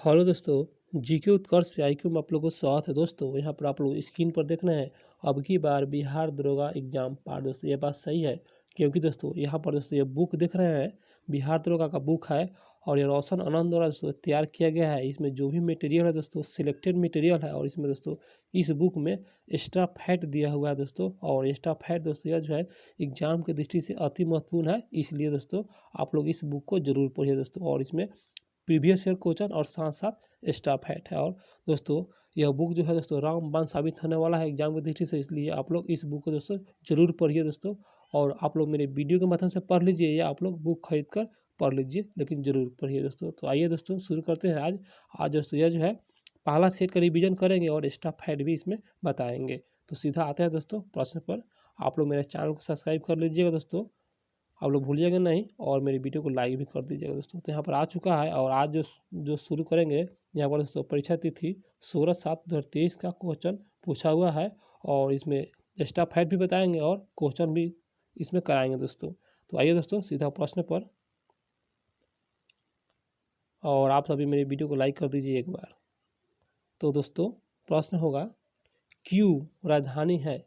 Hello दोस्तों, GK उत्कर्ष से IQ में आप लोगों को स्वागत है। दोस्तों यहाँ पर आप लोग स्क्रीन पर देख रहे हैं अब की बार बिहार दरोगा एग्जाम पार्ट। दोस्तों ये बात सही है, क्योंकि दोस्तों यहाँ पर दोस्तों ये बुक देख रहे हैं बिहार दरोगा का बुक है और ये रोशन आनंद द्वारा दोस्तों तैयार किया गया है। इसमें जो भी मटेरियल है दोस्तों सिलेक्टेड मटेरियल है और इसमें दोस्तों इस बुक में एक्स्ट्रा फैक्ट दिया हुआ है दोस्तों। और एक्स्ट्रा फैक्ट दोस्तों यह जो है एग्जाम की दृष्टि से अति महत्वपूर्ण है, इसलिए दोस्तों आप लोग इस बुक को जरूर पढ़िए दोस्तों। और इसमें प्रीवियस ईयर क्वेश्चन और साथ साथ स्टाफ हैट है। और दोस्तों यह बुक जो है दोस्तों रामबाण साबित होने वाला है एग्जाम की दृष्टि से, इसलिए आप लोग इस बुक को दोस्तों जरूर पढ़िए दोस्तों। और आप लोग मेरे वीडियो के माध्यम से पढ़ लीजिए या आप लोग बुक खरीद कर पढ़ लीजिए, लेकिन जरूर पढ़िए दोस्तों। तो आइए दोस्तों शुरू करते हैं। आज दोस्तों यह जो है पहला सेट का रिवीजन करेंगे और स्टाफ हैट भी इसमें बताएंगे। तो सीधा आते हैं दोस्तों प्रश्न पर। आप लोग मेरे चैनल को सब्सक्राइब कर लीजिएगा दोस्तों, आप लोग भूलिएगा नहीं, और मेरी वीडियो को लाइक भी कर दीजिएगा दोस्तों। तो यहाँ पर आ चुका है और आज जो शुरू करेंगे यहाँ पर दोस्तों परीक्षा तिथि 16/7/2023 का क्वेश्चन पूछा हुआ है और इसमें एक्स्ट्रा फैक्ट भी बताएंगे और क्वेश्चन भी इसमें कराएंगे दोस्तों। तो आइए दोस्तों सीधा प्रश्न पर, और आप सभी मेरी वीडियो को लाइक कर दीजिए एक बार। तो दोस्तों प्रश्न होगा, क्यू राजधानी है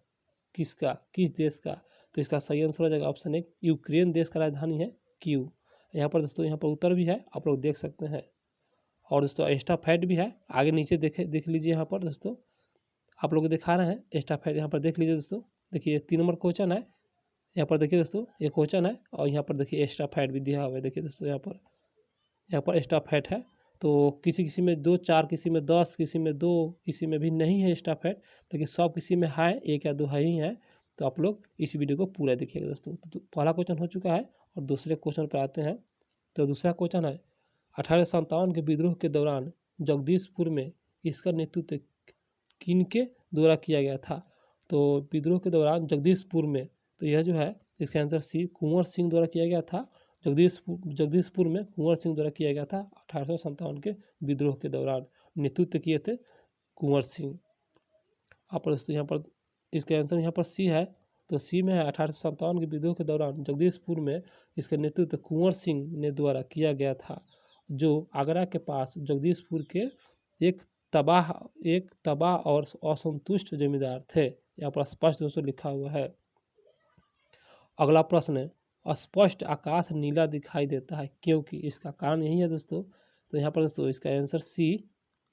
किसका, किस देश का? तो इसका सही आंसर हो जाएगा ऑप्शन 1, यूक्रेन देश का राजधानी है क्यू। यहाँ पर दोस्तों यहाँ पर उत्तर भी है, आप लोग देख सकते हैं। और दोस्तों एक्स्ट्रा फैक्ट भी है, आगे नीचे देख लीजिए। यहाँ पर दोस्तों आप लोग दिखा रहे हैं एक्स्ट्रा फैक्ट, यहाँ पर देख लीजिए दोस्तों। देखिए 3 नंबर क्वेश्चन है, यहाँ पर देखिए दोस्तों ये क्वेश्चन है और यहाँ पर देखिए एक्स्ट्रा फैक्ट भी दिया हुआ है। देखिए दोस्तों यहाँ पर एक्स्ट्रा फैक्ट है। तो किसी में 2 4, किसी में 10, किसी में 2, किसी में भी नहीं है एक्स्ट्रा फैक्ट, लेकिन सब किसी में है, 1 या 2 है ही है। तो आप लोग इस वीडियो को पूरा देखिएगा दोस्तों। तो पहला क्वेश्चन हो चुका है और दूसरे क्वेश्चन पर आते हैं। तो दूसरा क्वेश्चन है, 1857 के विद्रोह के दौरान जगदीशपुर में इसका नेतृत्व किनके द्वारा किया गया था? तो विद्रोह के दौरान जगदीशपुर में, तो यह जो है इसका आंसर सी, कुंवर सिंह द्वारा किया गया था। जगदीशपुर में कुंवर सिंह द्वारा किया गया था। 1857 के विद्रोह के दौरान नेतृत्व किए थे कुंवर सिंह। आप दोस्तों यहाँ पर इसका आंसर यहाँ पर सी है, तो सी में है 1857 के विद्रोह के दौरान जगदीशपुर में इसका नेतृत्व कुंवर सिंह ने द्वारा किया गया था, जो आगरा के पास जगदीशपुर के एक तबाह और असंतुष्ट जमींदार थे। यहाँ पर स्पष्ट दोस्तों लिखा हुआ है। अगला प्रश्न है, स्पष्ट आकाश नीला दिखाई देता है क्योंकि? इसका कारण यही है दोस्तों। तो यहाँ पर दोस्तों इसका आंसर सी,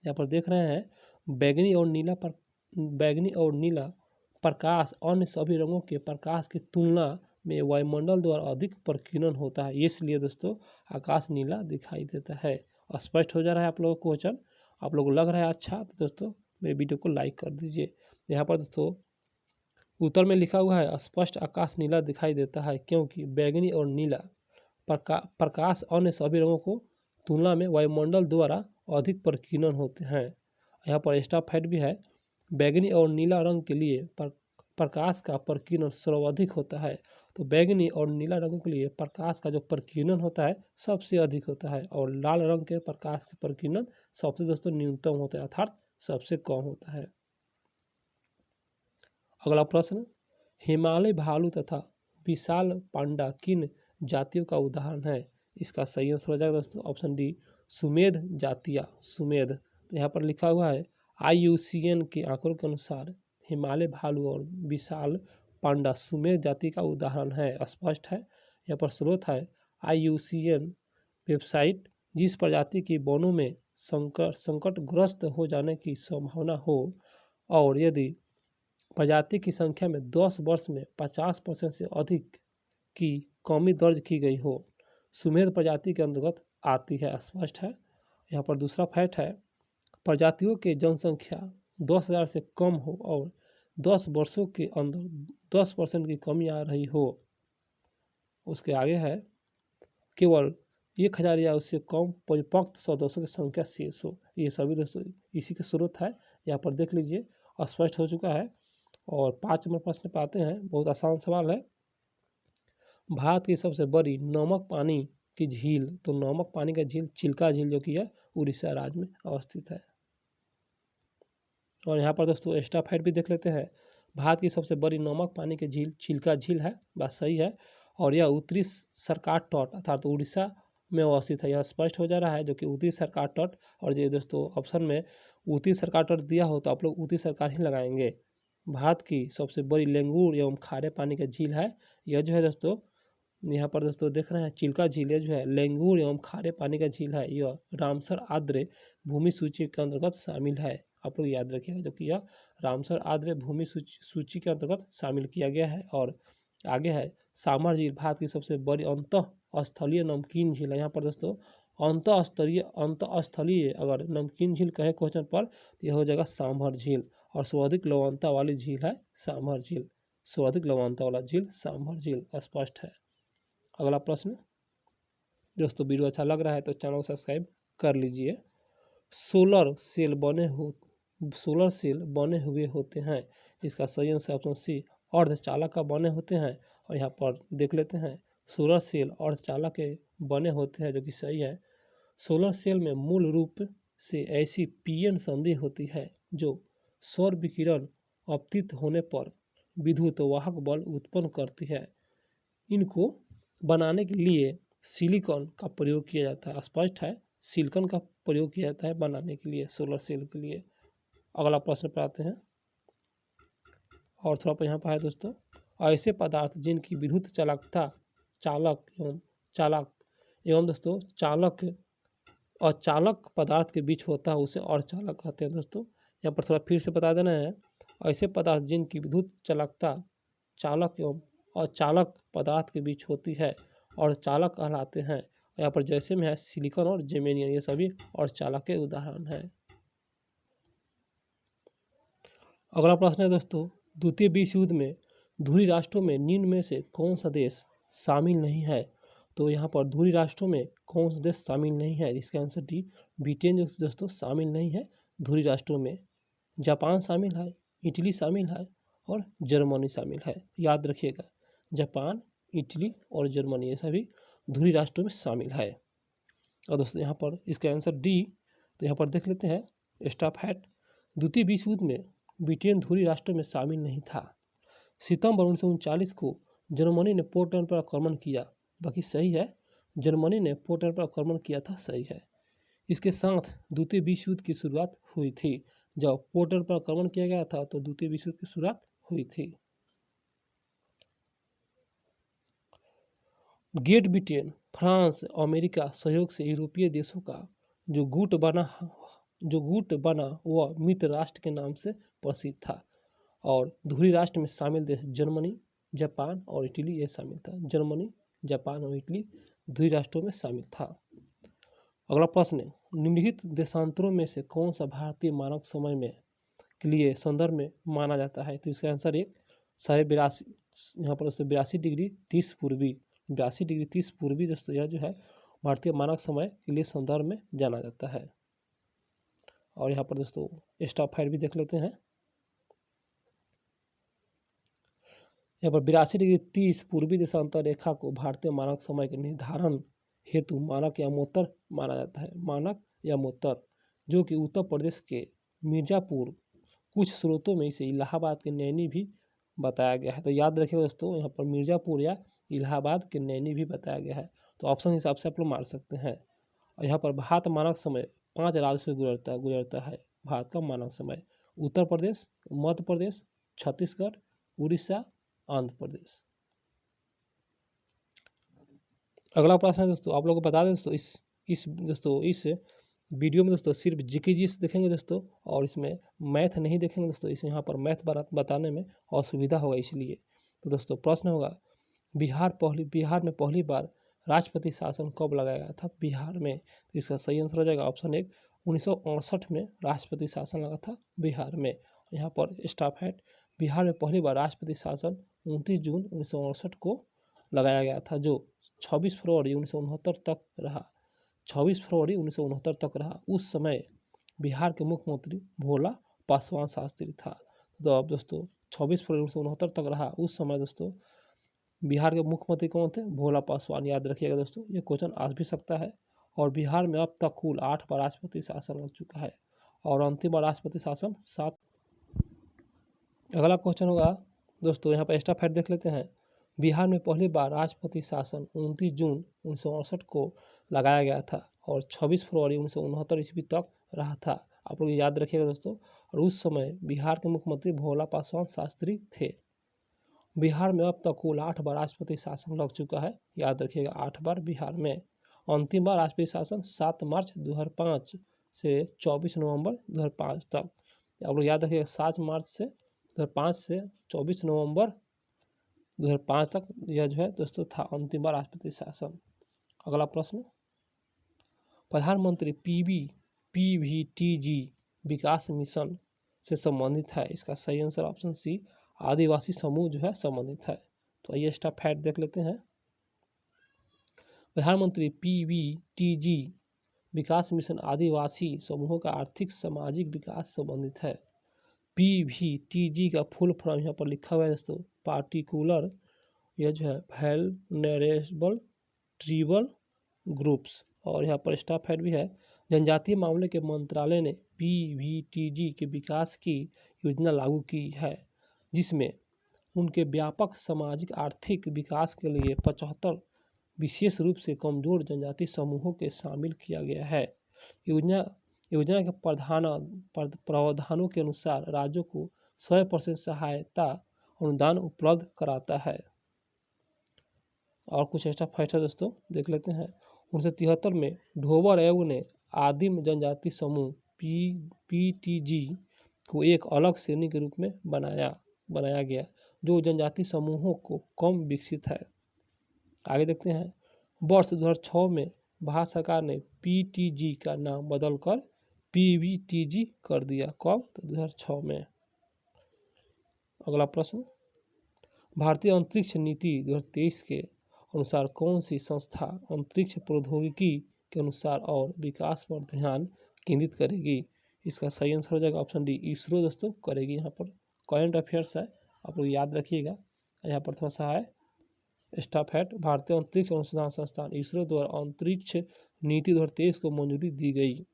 यहाँ पर देख रहे हैं बैगनी और नीला प्रकाश अन्य सभी रंगों के प्रकाश की तुलना में वायुमंडल द्वारा अधिक प्रकीर्णन होता है, इसलिए दोस्तों आकाश नीला दिखाई देता है। स्पष्ट हो जा रहा है आप लोगों को क्वेश्चन, आप लोगों को लग रहा है अच्छा? तो दोस्तों मेरे वीडियो को लाइक कर दीजिए। यहाँ पर दोस्तों उत्तर में लिखा हुआ है, स्पष्ट आकाश नीला दिखाई देता है क्योंकि बैगनी और नीला प्रकाश अन्य सभी रंगों को तुलना में वायुमंडल द्वारा अधिक प्रकीर्णन होते हैं। यहाँ पर एक्स्ट्रा फैक्ट भी है, बैगनी और नीला रंग के लिए प्रकाश का प्रकीर्णन सर्वाधिक होता है। तो बैगनी और नीला रंग के लिए प्रकाश का जो प्रकीर्णन होता है सबसे अधिक होता है, और लाल रंग के प्रकाश के प्रकीर्णन सबसे दोस्तों न्यूनतम होता है, अर्थात सबसे कम होता है। अगला प्रश्न, हिमालय भालू तथा विशाल पांडा किन जातियों का उदाहरण है? इसका सही आंसर हो जाएगा दोस्तों ऑप्शन डी, सुमेध जातियाँ। सुमेध, तो यहाँ पर लिखा हुआ है IUCN के आंकड़ों के अनुसार हिमालय भालू और विशाल पांडा सुमेध जाति का उदाहरण है। स्पष्ट है, यहाँ पर स्रोत है IUCN वेबसाइट। जिस प्रजाति की वनों में संकटग्रस्त हो जाने की संभावना हो और यदि प्रजाति की संख्या में 10 वर्ष में 50% से अधिक की कमी दर्ज की गई हो, सुमेध प्रजाति के अंतर्गत आती है। स्पष्ट है। यहाँ पर दूसरा फैक्ट है, प्रजातियों की जनसंख्या 10,000 से कम हो और 10 वर्षों के अंदर 10% की कमी आ रही हो, उसके आगे है केवल 1,000 या उससे कम परिपक्व सदस्यों की संख्या शेष हो। ये सभी दोस्तों इसी के स्रोत है, यहाँ पर देख लीजिए, स्पष्ट हो चुका है। और 5 नंबर प्रश्न पे आते हैं, बहुत आसान सवाल है। भारत की सबसे बड़ी नमक पानी की झील, तो नमक पानी का झील चिल्का झील जो कि है उड़ीसा राज्य में अवस्थित है। और यहाँ पर दोस्तों एक्स्ट्रा फैक्ट भी देख लेते हैं, भारत की सबसे बड़ी नमक पानी की झील चिल्का झील है, बात सही है। और यह उत्तरी सरकार तट अर्थात उड़ीसा में अवस्थित है। यह स्पष्ट हो जा रहा है जो कि ऊटी सरकार तट, और ये दोस्तों ऑप्शन में ऊटी सरकार तट दिया हो तो आप लोग ऊटी सरकार ही लगाएंगे। भारत की सबसे बड़ी लेंगूर एवं खारे पानी का झील है। यह जो है दोस्तों यहाँ पर दोस्तों देख रहे हैं चिल्का झील जो है लेंगूर एवं खारे पानी का झील है। यह रामसर आर्द्र भूमि सूची के अंतर्गत शामिल है। आप लोग याद रखिएगा जो कि यह रामसर आर्द्र भूमि सूची के अंतर्गत शामिल किया गया है। और आगे है सामर झील भारत की सबसे बड़ी अंतः स्थलीय नमकीन झील है। यहाँ पर दोस्तों अंतः स्थलीय अगर नमकीन झील कहे क्वेश्चन पर तो यह हो जाएगा सामर झील। और सर्वाधिक लवणता वाली झील है सामर झील। सर्वाधिक लवणता वाला झील सामर झील स्पष्ट है। अगला प्रश्न दोस्तों, वीडियो अच्छा लग रहा है तो चैनल को सब्सक्राइब कर लीजिए। सोलर सेल बने हुए होते हैं। इसका सही आंसर ऑप्शन सी अर्धचालक का बने होते हैं। और यहाँ पर देख लेते हैं सोलर सेल अर्धचालक के बने होते हैं जो कि सही है। सोलर सेल में मूल रूप से ऐसी पीएन संधि होती है जो सौर विकिरण अपतित होने पर विद्युत वाहक बल उत्पन्न करती है। इनको बनाने के लिए सिलिकॉन का प्रयोग किया जाता है। स्पष्ट है, सिलिकॉन का प्रयोग किया जाता है बनाने के लिए सोलर सेल के लिए। अगला प्रश्न पर आते हैं और थोड़ा पर यहाँ पर है दोस्तों, ऐसे पदार्थ जिनकी विद्युत चालक एवं दोस्तों चालक और चालक पदार्थ के बीच होता है उसे अर्धचालक कहते हैं। दोस्तों यहाँ पर थोड़ा फिर से बता देना है, ऐसे पदार्थ जिनकी विद्युत चालक एवं अचालक पदार्थ के बीच होती है और चालक कहलाते हैं। यहाँ पर जैसे में है सिलिकॉन और जेर्मेनियम, ये सभी और चालक के उदाहरण है। अगला प्रश्न है दोस्तों, द्वितीय विश्व युद्ध में धुरी राष्ट्रों में निम्न में से कौन सा देश शामिल नहीं है। तो यहाँ पर धुरी राष्ट्रों में कौन सा देश शामिल नहीं है, इसका आंसर डी ब्रिटेन जो दोस्तों शामिल नहीं है धुरी राष्ट्रों में। जापान शामिल है, इटली शामिल है और जर्मनी शामिल है। याद रखिएगा जापान, इटली और जर्मनी ये सभी धुरी राष्ट्रों में शामिल है। और दोस्तों यहाँ पर इसका आंसर डी, तो यहाँ पर देख लेते हैं स्टाफहैट। द्वितीय विश्व युद्ध में ब्रिटेन धुरी राष्ट्रों में शामिल नहीं था। सितंबर 1939 को जर्मनी ने पोर्टलैंड पर आक्रमण किया, बाकी सही है, जर्मनी ने पोर्टलैंड पर आक्रमण किया था, सही है। इसके साथ द्वितीय विश्व युद्ध की शुरुआत हुई थी। जब पोर्टलैंड पर आक्रमण किया गया था तो द्वितीय विश्व युद्ध की शुरुआत हुई थी। ग्रेट ब्रिटेन, फ्रांस, अमेरिका सहयोग से यूरोपीय देशों का जो गुट बना वह मित्र राष्ट्र के नाम से प्रसिद्ध था। और धुरी राष्ट्र में शामिल देश जर्मनी, जापान और इटली ये शामिल था। जर्मनी, जापान और इटली धुरी राष्ट्रों में शामिल था। अगला प्रश्न, निम्नलिखित देशांतरों में से कौन सा भारतीय मानक समय में के लिए संदर्भ में माना जाता है। तो इसका आंसर एक 82 यहाँ पर 82 डिग्री 30 पूर्वी, 82 डिग्री 30 पूर्वी दोस्तों यह जो है भारतीय मानक समय के लिए संदर्भ में जाना जाता है। और यहाँ पर दोस्तों स्टाफहैट भी देख लेते हैं। यहाँ पर 82 डिग्री 30 पूर्वी देशांतर रेखा को भारतीय मानक समय के निर्धारण हेतु मानक या मोतर माना जाता है। मानक या मोतर जो कि उत्तर प्रदेश के मिर्जापुर, कुछ स्रोतों में इसे इलाहाबाद के नैनी भी बताया गया है। तो याद रखिएगा दोस्तों यहाँ पर मिर्जापुर या इलाहाबाद के नैनी भी बताया गया है। तो ऑप्शन हिसाब से आप लोग मार सकते हैं। और यहाँ पर भारत मानक समय 5 राज्यों से गुजरता है। भारत का मानक समय उत्तर प्रदेश, मध्य प्रदेश, छत्तीसगढ़, उड़ीसा, आंध्र प्रदेश। अगला प्रश्न है दोस्तों, आप लोगों को बता दें दोस्तों इस वीडियो में दोस्तों सिर्फ जीके से देखेंगे दोस्तों, और इसमें मैथ नहीं देखेंगे दोस्तों। इसे यहाँ पर मैथ बताने में असुविधा होगा इसलिए। तो दोस्तों प्रश्न होगा, बिहार में पहली बार राष्ट्रपति शासन कब लगाया गया था बिहार में। तो इसका सही आंसर हो जाएगा ऑप्शन एक 1968 में राष्ट्रपति शासन लगा था बिहार में। यहाँ पर स्टाफहैट, बिहार में पहली बार राष्ट्रपति शासन 29 जून 1968 को लगाया गया था, जो 26 फरवरी 1969 तक रहा। 26 फरवरी 1969 तक रहा। उस समय बिहार के मुख्यमंत्री भोला पासवान शास्त्री था। तो अब दोस्तों 26 फरवरी 1969 तक रहा। उस समय दोस्तों बिहार के मुख्यमंत्री कौन थे, भोला पासवान। याद रखिएगा दोस्तों, ये क्वेश्चन आ भी सकता है। और बिहार में अब तक कुल 8 बार राष्ट्रपति शासन लग चुका है और अंतिम बार राष्ट्रपति शासन 7। अगला क्वेश्चन होगा दोस्तों, यहाँ पर स्टाफहैट देख लेते हैं। बिहार में पहली बार राष्ट्रपति शासन 29 जून 1968 को लगाया गया था और 26 फरवरी 1969 ईस्वी तक रहा था। आप लोग याद रखिएगा दोस्तों। और उस समय बिहार के मुख्यमंत्री भोला पासवान शास्त्री थे। बिहार में अब तक कुल 8 बार राष्ट्रपति शासन लग चुका है, याद रखिएगा 8 बार बिहार में। अंतिम बार राष्ट्रपति शासन 7 मार्च 2005 से 24 नवंबर 2005 तक। आप लोग याद रखिएगा 7 मार्च से 2005 से 24 नवंबर 2005 तक यह जो है दोस्तों था अंतिम बार राष्ट्रपति शासन। अगला प्रश्न, प्रधानमंत्री पीवीटीजी विकास मिशन से संबंधित है। इसका सही आंसर ऑप्शन सी आदिवासी समूह जो है संबंधित है। तो आइए स्टेप फैक्ट देख लेते हैं। प्रधानमंत्री पीवीटीजी विकास मिशन आदिवासी समूहों का आर्थिक सामाजिक विकास संबंधित है। पीवीटीजी का फुल फॉर्म यहाँ पर लिखा हुआ है दोस्तों, पार्टिकुलर यह जो है वल्नरेबल ट्राइबल ग्रुप्स। और यहाँ पर स्टाफ हेड भी है। जनजातीय मामले के मंत्रालय ने पीवीटीजी के विकास की योजना लागू की है, जिसमें उनके व्यापक सामाजिक आर्थिक विकास के लिए 75 विशेष रूप से कमजोर जनजातीय समूहों के शामिल किया गया है। योजना के प्रावधानों के अनुसार राज्यों को 100% सहायता अनुदान उपलब्ध कराता है। और कुछ एक्स्ट्रा फैक्ट है दोस्तों, देख लेते हैं। 1973 में ढोबर आयोग ने आदिम जनजाति समूह पीटीजी को एक अलग श्रेणी के रूप में बनाया गया, जो जनजाति समूहों को कम विकसित है। आगे देखते हैं। वर्ष 2006 में भारत सरकार ने पीटीजी का नाम बदलकर पीवीटीजी कर दिया। कब? तो 2006 में। अगला प्रश्न, भारतीय अंतरिक्ष नीति 2023 के अनुसार कौन सी संस्था अंतरिक्ष प्रौद्योगिकी के अनुसार और विकास पर ध्यान केंद्रित करेगी? इसका सही आंसर हो जाएगा ऑप्शन डी इसरो दोस्तों करेगी। यहाँ पर करंट अफेयर्स है, आप लोग याद रखिएगा। यहाँ पर थोड़ा सा है स्टाफ हेड। भारतीय अंतरिक्ष अनुसंधान संस्थान इसरो द्वारा अंतरिक्ष नीति 2023 को मंजूरी दी गई।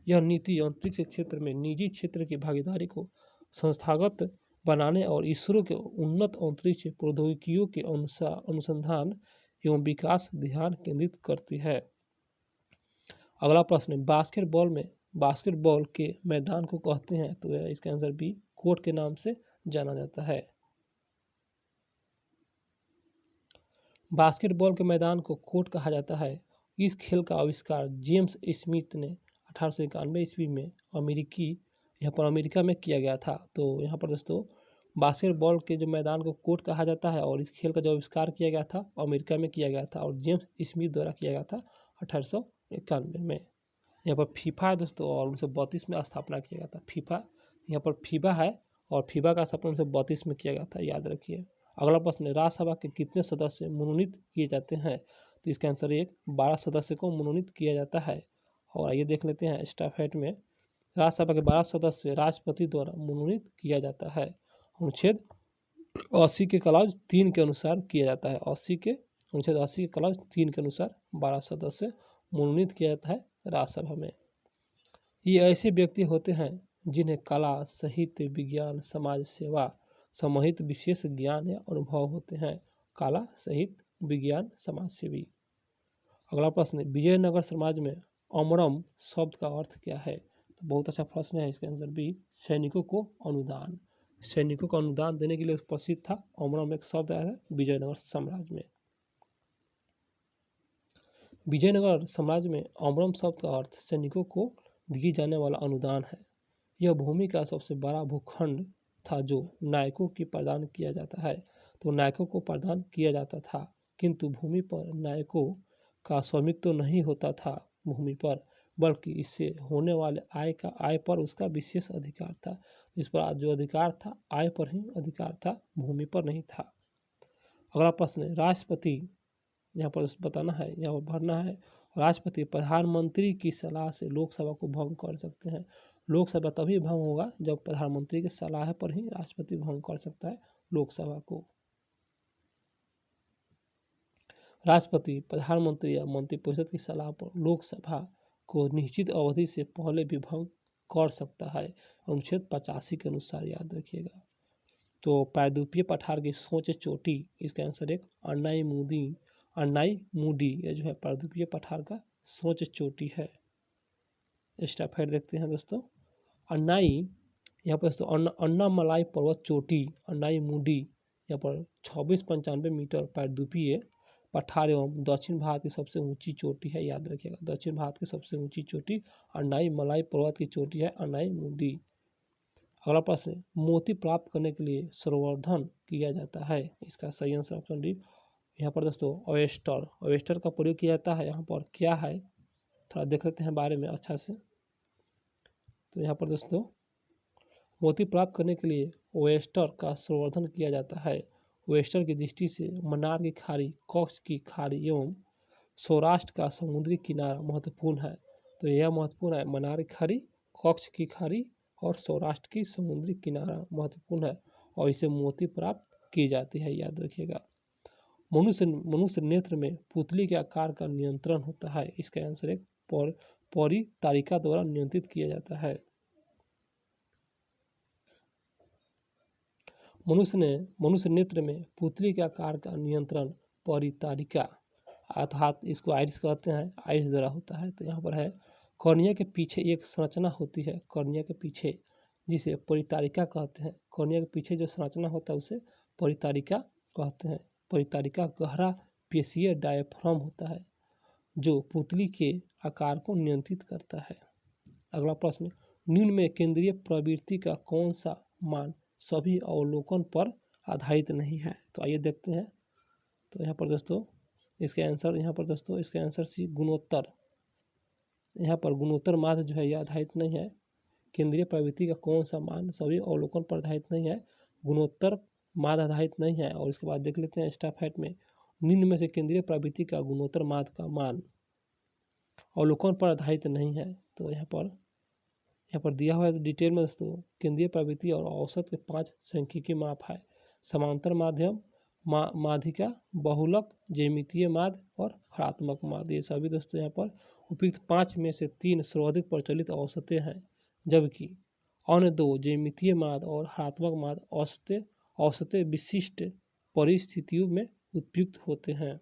यह नीति अंतरिक्ष क्षेत्र में निजी क्षेत्र की भागीदारी को संस्थागत बनाने और इसरो के उन्नत अंतरिक्ष प्रौद्योगिकियों के अनुसंधान एवं विकास ध्यान केंद्रित करती है। अगला प्रश्न, बास्केटबॉल के मैदान को कहते हैं? तो इसका आंसर बी कोर्ट के नाम से जाना जाता है। बास्केटबॉल के मैदान को कोर्ट कहा जाता है। इस खेल का आविष्कार जेम्स स्मिथ ने 1891 ईस्वी में अमेरिका में किया गया था। तो यहाँ पर दोस्तों बास्केटबॉल के जो मैदान को कोर्ट कहा जाता है और इस खेल का जो आविष्कार किया गया था अमेरिका में किया गया था और जेम्स स्मिथ द्वारा किया गया था 1891 में। यहाँ पर फीफा है दोस्तों और 1932 में स्थापना किया गया था। फीफा यहाँ पर फीबा है और फीबा का स्थापना 1932 में किया गया था, याद रखिए। अगला प्रश्न, राज्यसभा के कितने सदस्य मनोनीत किए जाते हैं? तो इसका आंसर 12 सदस्य को मनोनीत किया जाता है। और आइए देख लेते हैं स्टाफ हेड में। राज्यसभा के 12 सदस्य राष्ट्रपति द्वारा मनोनीत किया जाता है। अनुच्छेद 80 के क्लॉज 3 के अनुसार किया जाता है। अनुच्छेद 80 के क्लॉज 3 के अनुसार 12 सदस्य मनोनीत किया जाता है राज्यसभा में। ये ऐसे व्यक्ति होते हैं जिन्हें कला, साहित्य, विज्ञान, समाज सेवा सम्मिलित विशेष ज्ञान या अनुभव होते हैं। कला, साहित्य, विज्ञान, समाज सेवी। अगला प्रश्न, विजयनगर समाज में अमरम शब्द का अर्थ क्या है? तो बहुत अच्छा प्रश्न है। इसका आंसर बी सैनिकों को अनुदान। सैनिकों को अनुदान देने के लिए प्रसिद्ध था। अमरम एक शब्द आया है विजयनगर साम्राज्य में। विजयनगर साम्राज्य में अमरम शब्द का अर्थ सैनिकों को दिए जाने वाला अनुदान है। यह भूमि का सबसे बड़ा भूखंड था जो नायकों की प्रदान किया जाता है। तो नायकों को प्रदान किया जाता था, किंतु भूमि पर नायकों का स्वामित्व तो नहीं होता था भूमि पर, बल्कि इससे होने वाले आय पर उसका विशेष अधिकार था। इस पर जो अधिकार था आय पर ही अधिकार था, भूमि पर नहीं था। अगला प्रश्न, राष्ट्रपति यहाँ पर बताना है, यहाँ पर भरना है। राष्ट्रपति प्रधानमंत्री की सलाह से लोकसभा को भंग कर सकते हैं। लोकसभा तभी भंग होगा जब प्रधानमंत्री की सलाह पर ही राष्ट्रपति भंग कर सकता है लोकसभा को। राष्ट्रपति प्रधानमंत्री या मंत्रिपरिषद की सलाह पर लोकसभा को निश्चित अवधि से पहले भी भंग कर सकता है। अनुच्छेद 85 के अनुसार, याद रखिएगा। तो प्रायद्वीपीय पठार की सोच चोटी, इसका आंसर अन्नाई मुडी, यह जो है प्रायद्वीपीय पठार का सोच चोटी है। स्टाफेट देखते हैं दोस्तों। अन्नाई, यहाँ पर दोस्तों अन्नामलाई पर्वत चोटी अन्नाई मुडी यहाँ पर 2695 मीटर प्रायद्वीपीय पठार एवं दक्षिण भारत की सबसे ऊंची चोटी है। याद रखिएगा, दक्षिण भारत की सबसे ऊंची चोटी अन्नाई मलाई पर्वत की चोटी है अन्नाई मुडी। अगला प्रश्न, मोती प्राप्त करने के लिए संवर्धन किया जाता है। इसका सही आंसर ऑप्शन डी। यहाँ पर दोस्तों ओएस्टर, ओएस्टर का प्रयोग किया जाता है। यहाँ पर क्या है थोड़ा देख लेते हैं बारे में अच्छा से। तो यहाँ पर दोस्तों मोती प्राप्त करने के लिए ओएस्टर का संवर्धन किया जाता है। ओएस्टर की दृष्टि से मन्नार की खाड़ी, कच्छ की खाड़ी एवं सौराष्ट्र का समुद्री किनारा महत्वपूर्ण है। तो यह महत्वपूर्ण है, मन्नार की खाड़ी, कच्छ की खाड़ी और सौराष्ट्र की समुद्री किनारा महत्वपूर्ण है और इसे मोती प्राप्त की जाती है। याद रखिएगा। मनुष्य नेत्र में पुतली के आकार का नियंत्रण होता है। इसका आंसर एक परितारिका द्वारा नियंत्रित किया जाता है। मनुष्य नेत्र में पुतली के आकार का नियंत्रण परितारिका अर्थात इसको आइरिस कहते हैं, आइरिस द्वारा होता है। तो यहाँ पर है कॉर्निया के पीछे एक संरचना होती है, कॉर्निया के पीछे जिसे परितारिका कहते हैं। कॉर्निया के पीछे जो संरचना होता है उसे परितारिका कहते हैं। परितारिका गहरा पेशीय डायफ्राम होता है जो पुतली के आकार को नियंत्रित करता है। अगला प्रश्न, निम्न में केंद्रीय प्रवृत्ति का कौन सा मान सभी अवलोकन पर आधारित नहीं है। तो आइए देखते हैं। तो यहाँ पर दोस्तों इसका आंसर सी गुणोत्तर। यहाँ पर गुणोत्तर माध्य जो है यह आधारित नहीं है। केंद्रीय प्रवृत्ति का कौन सा मान सभी अवलोकन पर आधारित नहीं है, गुणोत्तर माध्य आधारित नहीं है। और इसके बाद देख लेते हैं स्टाफेट में, निम्न में से केंद्रीय प्रवृत्ति का गुणोत्तर माध्य का मान अवलोकन पर आधारित नहीं है। तो यहाँ पर दिया हुआ है डिटेल में दोस्तों, केंद्रीय प्रवृत्ति और औसत के 5 सांख्यिकीय माप है। समांतर माध्यम, माध्यिका, बहुलक, ज्यामितीय माध्य और हरात्मक माध्य। ये सभी दोस्तों यहाँ पर उपयुक्त 5 में से 3 सर्वाधिक प्रचलित औसतें हैं, जबकि अन्य 2 ज्यामितीय माध्य और हरात्मक माध्य औसतें विशिष्ट परिस्थितियों में उपयुक्त होते हैं।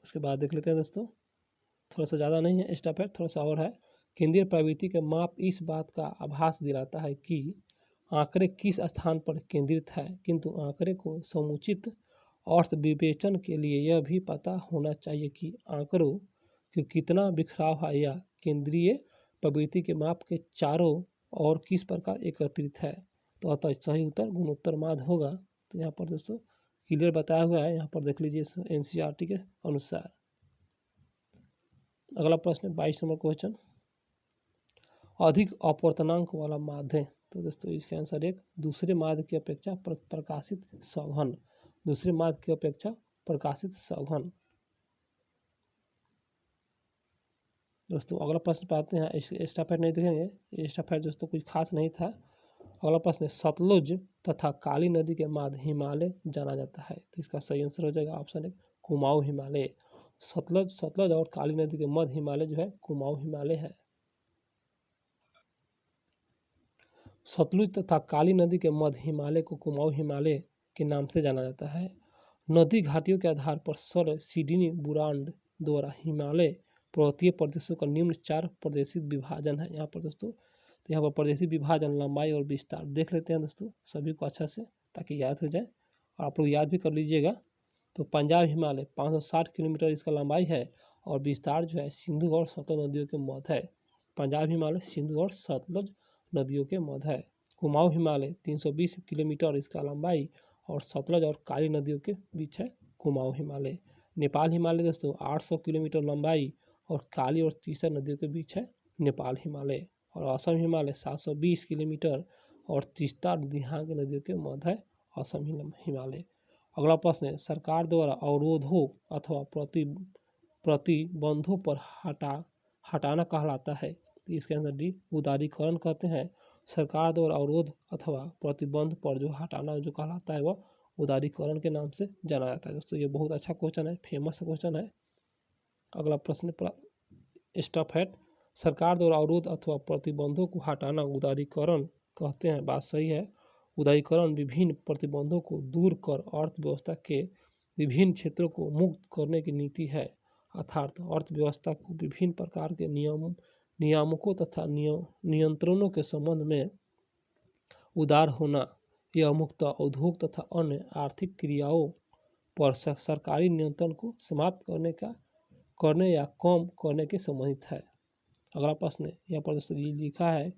उसके बाद देख लेते हैं दोस्तों, थोड़ा सा ज़्यादा नहीं है स्टेप है, थोड़ा सा और है। केंद्रीय प्रवृत्ति का माप इस बात का आभास दिलाता है कि आंकड़े किस स्थान पर केंद्रित है, किंतु आंकड़े को समुचित अर्थ विवेचन के लिए यह भी पता होना चाहिए कि आंकड़ों कि कितना बिखराव है या केंद्रीय प्रवृत्ति के माप के चारों और किस प्रकार एकत्रित है। तो अतः सही उत्तर गुणोत्तर माध्य होगा। तो यहाँ पर दोस्तों क्लियर बताया हुआ है, यहाँ पर देख लीजिए एनसीईआरटी के अनुसार। अगला प्रश्न 22 नंबर क्वेश्चन, अधिक अपवर्तनांक वाला माध्य। तो दोस्तों इसका आंसर एक दूसरे माध्य की अपेक्षा प्रकाशित सघन, दूसरे माध्य की अपेक्षा प्रकाशित सघन। दोस्तों अगला प्रश्न पाते हैं, स्टाफेट नहीं देखेंगे, स्टाफेट दोस्तों कुछ खास नहीं था। अगला प्रश्न, सतलुज तथा काली नदी के मध्य हिमालय जाना जाता है। तो इसका सही आंसर हो जाएगा ऑप्शन एक कुमाऊं हिमालय। सतलज और काली नदी के मध्य हिमालय जो है कुमाऊं हिमालय है। सतलुज तथा काली नदी के मध्य हिमालय को कुमाऊं हिमालय के नाम से जाना जाता है। नदी घाटियों के आधार पर सर सिडनी बुरांड द्वारा हिमालय पर्वतीय प्रदेशों का निम्न 4 प्रदेशित विभाजन है। यहाँ पर दोस्तों तो यहाँ पर प्रदेशित विभाजन, लंबाई और विस्तार देख लेते हैं दोस्तों सभी को अच्छा से, ताकि याद हो जाए और आप लोग याद भी कर लीजिएगा। तो पंजाब हिमालय 560 किलोमीटर इसका लंबाई है और विस्तार जो है सिंधु और सतलज नदियों के मध्य है। पंजाब हिमालय सिंधु और सतलज नदियों के मध्य है। कुमाऊं हिमालय 320 किलोमीटर इसका लंबाई और सतलज और काली नदियों के बीच है कुमाऊं हिमालय। नेपाल हिमालय दोस्तों 800 किलोमीटर लंबाई और काली और तीसर नदियों के बीच है नेपाल हिमालय। और असम हिमालय 720 किलोमीटर और तीस्ता दिहांग नदियों के मध्य है असम हिमालय। अगला प्रश्न है, सरकार द्वारा अवरोधों अथवा प्रतिबंधों पर हटाना कहलाता है। तो इसके अंदर डी उदारीकरण कहते हैं। सरकार द्वारा अवरोध अथवा प्रतिबंध पर जो हटाना जो कहलाता है वह उदारीकरण के नाम से जाना जाता है। दोस्तों ये बहुत अच्छा क्वेश्चन है, फेमस क्वेश्चन है। अगला प्रश्न स्टफ है, सरकार द्वारा अवरोध अथवा प्रतिबंधों को हटाना उदारीकरण कहते हैं। बात सही है। उदारीकरण विभिन्न प्रतिबंधों को दूर कर अर्थव्यवस्था के विभिन्न क्षेत्रों को मुक्त करने की नीति है, अर्थात अर्थव्यवस्था को विभिन्न प्रकार के नियामकों तथा नियंत्रणों के संबंध में उदार होना। यह मुक्त उद्योग तथा अन्य आर्थिक क्रियाओं पर सरकारी नियंत्रण को समाप्त करने या कम करने के संबंधित है। अगला प्रश्न यहाँ पर दोस्तों लिखा है,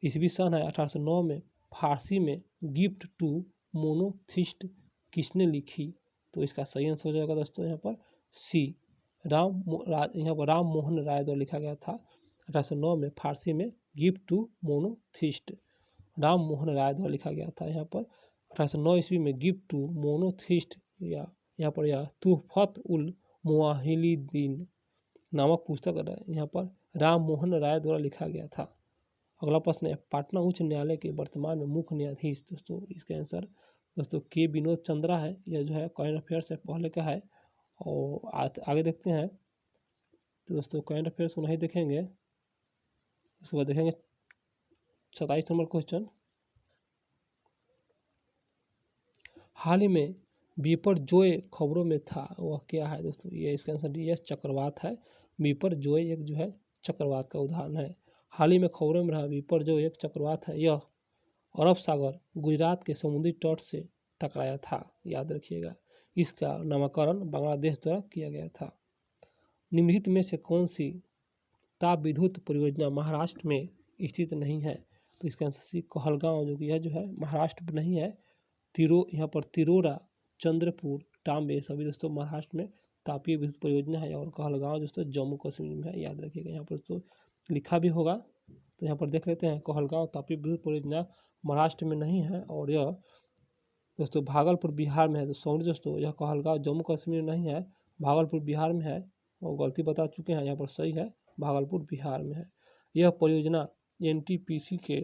ईस्वी सन है 1809 में फारसी में गिफ्ट टू मोनोथिस्ट किसने लिखी? तो इसका सही आंसर हो जाएगा दोस्तों यहाँ पर सी, यहाँ पर राम मोहन राय द्वारा लिखा गया था। 1809 में फारसी में gift to monotheist Ram Mohan Roy द्वारा लिखा गया था। यहाँ पर 1809 ईस्वी में गिफ्ट टू मोनोथिस्ट या यहाँ पर यह तुहफत उल मुवाहिदीन नामक पुस्तक यहाँ पर राम मोहन राय द्वारा लिखा गया था। अगला प्रश्न है, पटना उच्च न्यायालय के वर्तमान में मुख्य न्यायाधीश? दोस्तों इसका आंसर दोस्तों के विनोद चंद्रा है। यह जो है करंट अफेयर्स से पहले का है। और आगे देखते हैं तो दोस्तों करंट अफेयर्स को नहीं देखेंगे, उसके बाद देखेंगे 27 नंबर क्वेश्चन। हाल ही में बिपरजॉय खबरों में था, वह क्या है? दोस्तों ये इसका आंसर डी चक्रवात है। बिपरजॉय एक जो है चक्रवात का उदाहरण है। हाल ही में खबरों में रहा बिपरजॉय एक चक्रवात है। यह अरब सागर गुजरात के समुद्री तट से टकराया था, याद रखिएगा। इसका नामकरण बांग्लादेश द्वारा किया गया था। निम्नलिखित में से कौन सी ताप विद्युत परियोजना महाराष्ट्र में स्थित नहीं है? तो इसका आंसर सी कहलगांव, जो कि यह जो है महाराष्ट्र में नहीं है। यहाँ पर तिरोरा, चंद्रपुर, टांबे सभी दोस्तों महाराष्ट्र में तापीय विद्युत परियोजना है। और कहलगांव दोस्तों जम्मू कश्मीर में है, याद रखिएगा। यहाँ पर दोस्तों लिखा भी होगा, तो यहाँ पर देख लेते हैं। कहलगांव तापीय विद्युत परियोजना महाराष्ट्र में नहीं है और यह दोस्तों भागलपुर बिहार में है। तो सॉरी दोस्तों, यह कहलगांव जम्मू कश्मीर नहीं है, भागलपुर बिहार में है। और गलती बता चुके हैं, यहाँ पर सही है, भागलपुर बिहार में है। यह परियोजना NTPC के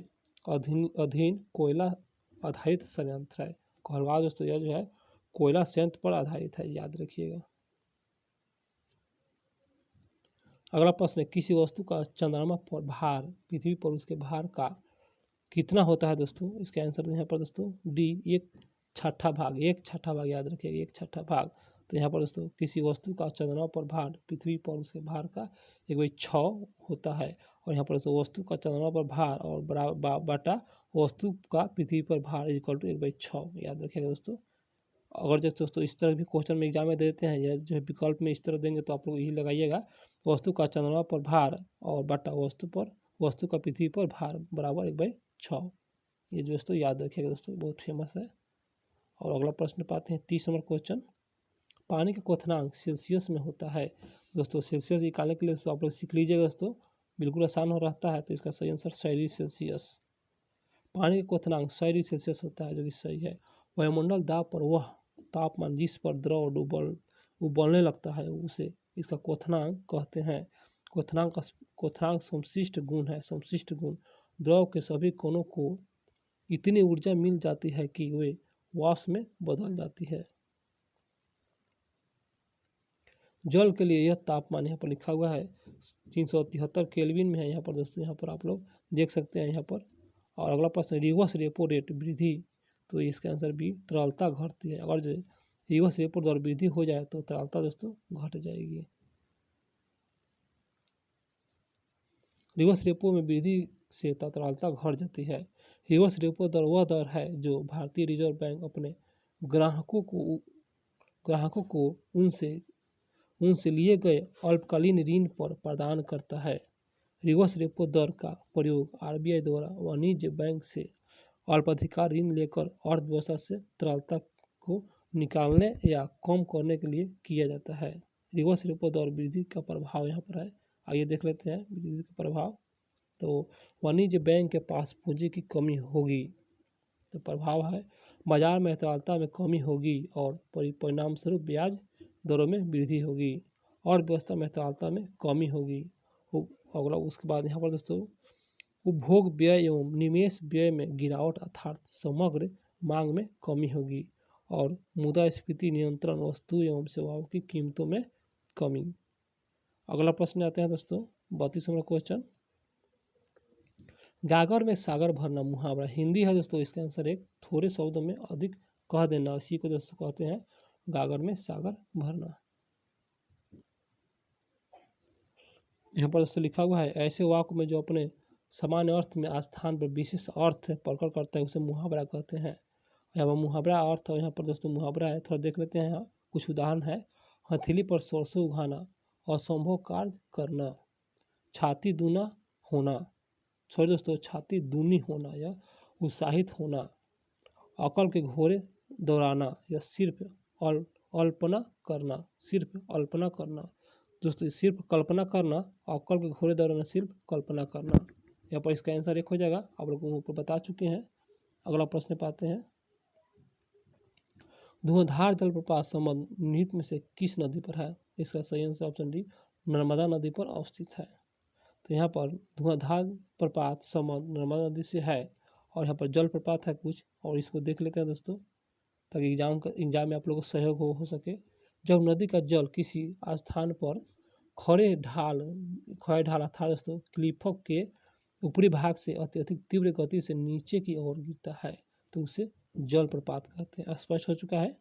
अधीन कोयला आधारित संयंत्र है। कहलगांव दोस्तों यह जो है कोयला संयंत्र पर आधारित है, याद रखिएगा। अगला प्रश्न है, किसी वस्तु का चंद्रमा पर भार पृथ्वी पर उसके भार का कितना होता है? दोस्तों इसका आंसर यहाँ पर दोस्तों डी 1/6 भाग, 1/6 भाग, याद रखिएगा 1/6 भाग। तो यहाँ पर दोस्तों किसी वस्तु का चंद्रमा पर भार पृथ्वी पर उसके भार का 1/6 होता है। और यहाँ पर दोस्तों वस्तु का चंद्रमा पर भार और बटा वस्तु का पृथ्वी पर भार इक्वल टू 1/6, याद रखिएगा दोस्तों। अगर जो दोस्तों इस तरह भी क्वेश्चन में एग्जाम में देते हैं या जो है विकल्प में इस तरह देंगे तो आप लोग यही लगाइएगा, वस्तु का चंद्रमा पर भार और बटा वस्तु का पृथ्वी पर भार बराबर 1/6। ये जो दोस्तों याद रखिएगा दोस्तों, बहुत फेमस है। और अगला प्रश्न पाते हैं 30 नंबर क्वेश्चन। पानी का क्वथनांक सेल्सियस में होता है। दोस्तों सेल्सियस निकालने के लिए तो आप लोग सीख लीजिएगा दोस्तों, बिल्कुल आसान हो रहता है। तो इसका सही आंसर 100 डिग्री सेल्सियस। पानी का क्वथनांक 100 डिग्री सेल्सियस होता है, जो कि सही है। वायुमंडल दाब पर वह तापमान जिस पर द्रव उबलने लगता है उसे इसका क्वथनांक कहते हैं। क्वथनांक समशिष्ट गुण है। समशिष्ट गुण द्रव के सभी कोनों को इतनी ऊर्जा मिल जाती है कि वे वाष्प में बदल जाती है। जल के लिए यह तापमान यहाँ पर लिखा हुआ है 373 केल्विन में है। यहाँ पर दोस्तों यहाँ पर आप लोग देख सकते हैं यहाँ पर। और अगला प्रश्न, रिवर्स रेपो रेट वृद्धि? तो इसका आंसर बी, तरलता घटती है। अगर जो रिवर्स रेपो दर वृद्धि हो जाए तो तरलता दोस्तों घट जाएगी। रिवर्स रेपो में वृद्धि से तरलता घट जाती है। रिवर्स रेपो दर वह दर है जो भारतीय रिजर्व बैंक अपने ग्राहकों को उनसे लिए गए अल्पकालीन ऋण पर प्रदान करता है। रिवर्स रेपो दर का प्रयोग RBI द्वारा वाणिज्य बैंक से अल्पाधिकार ऋण लेकर अर्थव्यवस्था से तरलता को निकालने या कम करने के लिए किया जाता है। रिवर्स रेपो दर वृद्धि का प्रभाव यहाँ पर है, आइए देख लेते हैं वृद्धि का प्रभाव। तो वाणिज्य बैंक के पास पूंजी की कमी होगी, तो प्रभाव है बाजार में तरलता में कमी होगी और परिणाम स्वरूप ब्याज दरों में वृद्धि होगी और व्यवस्था में तरलता में कमी होगी। अगला उसके बाद यहाँ पर दोस्तों उपभोग व्यय एवं निवेश व्यय में गिरावट अर्थात समग्र मांग में कमी होगी और मुद्रास्फीति नियंत्रण वस्तु एवं सेवाओं की कीमतों में कमी। अगला प्रश्न आते हैं दोस्तों 32 नंबर क्वेश्चन। गागर में सागर भरना मुहावरा हिंदी है दोस्तों। इसका आंसर एक थोड़े शब्दों में अधिक कह देना, इसी को दोस्तों कहते हैं गागर में सागर भरना। यहाँ पर दोस्तों लिखा हुआ है, ऐसे वाक्य में जो अपने सामान्य अर्थ में स्थान पर विशेष अर्थ प्रकट करता है उसे मुहावरा कहते हैं। यहाँ पर मुहावरा अर्थ, और यहाँ पर दोस्तों मुहावरा है, थोड़ा देख लेते हैं। यहाँ कुछ उदाहरण है। हथेली पर सरसों उगाना, असंभव कार्य करना, छाती दूना होना, सॉरी दोस्तों, छाती दूनी होना या उत्साहित होना, अकल के घोड़े दौड़ाना या सिर्फ अल्पना करना, सिर्फ अल्पना करना। दोस्तों सिर्फ कल्पना करना, अकल के घोड़े दौड़ाना, सिर्फ कल्पना करना। यहाँ पर इसका आंसर एक हो जाएगा, आप लोगों को ऊपर बता चुके हैं। अगला प्रश्न पाते हैं। धुआंधार जलप्रपात संबंध निम्नलिखित में से किस नदी पर है? इसका सही आंसर ऑप्शन डी, नर्मदा नदी पर अवस्थित है। तो यहाँ पर धुआंधार प्रपात संबंध नर्मदा नदी से है, और यहाँ पर जलप्रपात है कुछ, और इसको देख लेते हैं दोस्तों, ताकि एग्जाम में आप लोगों को सहयोग हो सके। जब नदी का जल किसी स्थान पर खड़े ढाल अर्थात दोस्तों क्लिफों के ऊपरी भाग से अत्यधिक तीव्र गति से नीचे की ओर गिरता है तो उसे जलप्रपात कहते हैं। स्पष्ट हो चुका है।